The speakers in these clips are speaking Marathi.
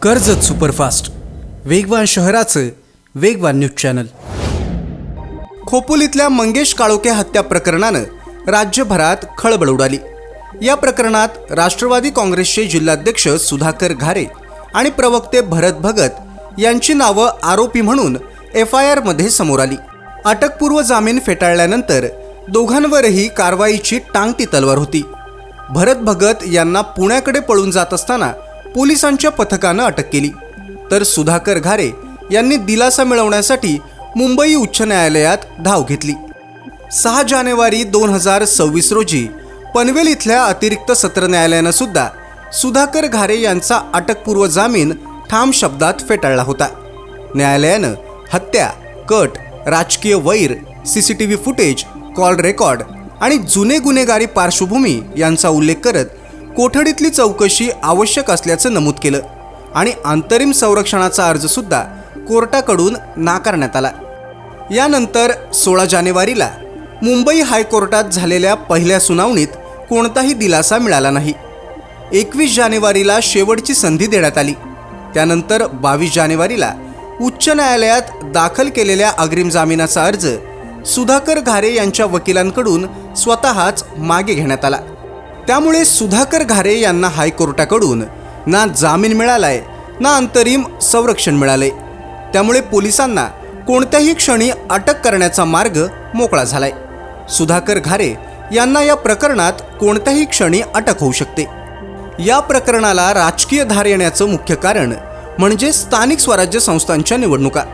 कर्जत सुपरफास्ट, वेगवान शहराचं वेगवान न्यूज चॅनल। खोपोलीतल्या मंगेश काळोखे हत्या प्रकरणानं राज्यभरात खळबळ उडाली। या प्रकरणात राष्ट्रवादी काँग्रेसचे जिल्हाध्यक्ष सुधाकर घारे आणि प्रवक्ते भरत भगत यांची नावं आरोपी म्हणून FIR मध्ये समोर आली। अटकपूर्व जामीन फेटाळल्यानंतर दोघांवरही कारवाईची टांगती तलवार होती। भरत भगत यांना पुण्याकडे पळून जात असताना पोलिसांच्या पथकानं अटक केली, तर सुधाकर घारे यांनी दिलासा मिळवण्यासाठी मुंबई उच्च न्यायालयात धाव घेतली। 6 जानेवारी 2026 रोजी पनवेल इथल्या अतिरिक्त सत्र न्यायालयानं सुद्धा सुधाकर घारे यांचा अटकपूर्व जामीन ठाम शब्दात फेटाळला होता। न्यायालयानं हत्या, कट, राजकीय वैर, CCTV फुटेज, कॉल रेकॉर्ड आणि जुने गुन्हेगारी पार्श्वभूमी यांचा उल्लेख करत कोठडीतली चौकशी आवश्यक असल्याचं नमूद केलं आणि अंतरिम संरक्षणाचा अर्ज सुद्धा कोर्टाकडून नाकारण्यात आला। यानंतर 16 जानेवारीला मुंबई हायकोर्टात झालेल्या पहिल्या सुनावणीत कोणताही दिलासा मिळाला नाही। 21 जानेवारीला शेवटची संधी देण्यात आली। त्यानंतर 22 जानेवारीला उच्च न्यायालयात दाखल केलेल्या अग्रिम जामिनाचा अर्ज सुधाकर घारे यांच्या वकिलांकडून स्वतःच मागे घेण्यात आला। त्यामुळे सुधाकर घारे यांना हायकोर्टाकडून ना जामीन मिळालाय ना अंतरिम संरक्षण मिळाले। त्यामुळे पोलिसांना कोणत्याही क्षणी अटक करण्याचा मार्ग मोकळा झालाय। सुधाकर घारे यांना या प्रकरणात कोणत्याही क्षणी अटक होऊ शकते। या प्रकरणाला राजकीय धार येण्याचं मुख्य कारण म्हणजे स्थानिक स्वराज्य संस्थांच्या निवडणुका,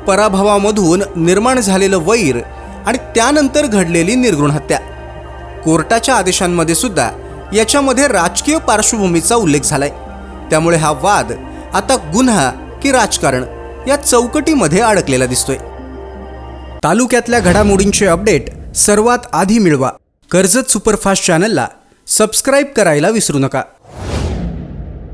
पराभवामधून निर्माण झालेलं वैर आणि त्यानंतर घडलेली निर्घृण हत्या। कोर्टाच्या आदेशांमध्ये सुद्धा याच्यामध्ये राजकीय पार्श्वभूमीचा उल्लेख झालाय। त्यामुळे हा वाद आता गुन्हा की राजकारण या चौकटीमध्ये अडकलेला दिसतोय। तालुक्यातल्या घडामोडींचे अपडेट सर्वात आधी मिळवा। कर्जत सुपरफास्ट चॅनलला सबस्क्राईब करायला विसरू नका।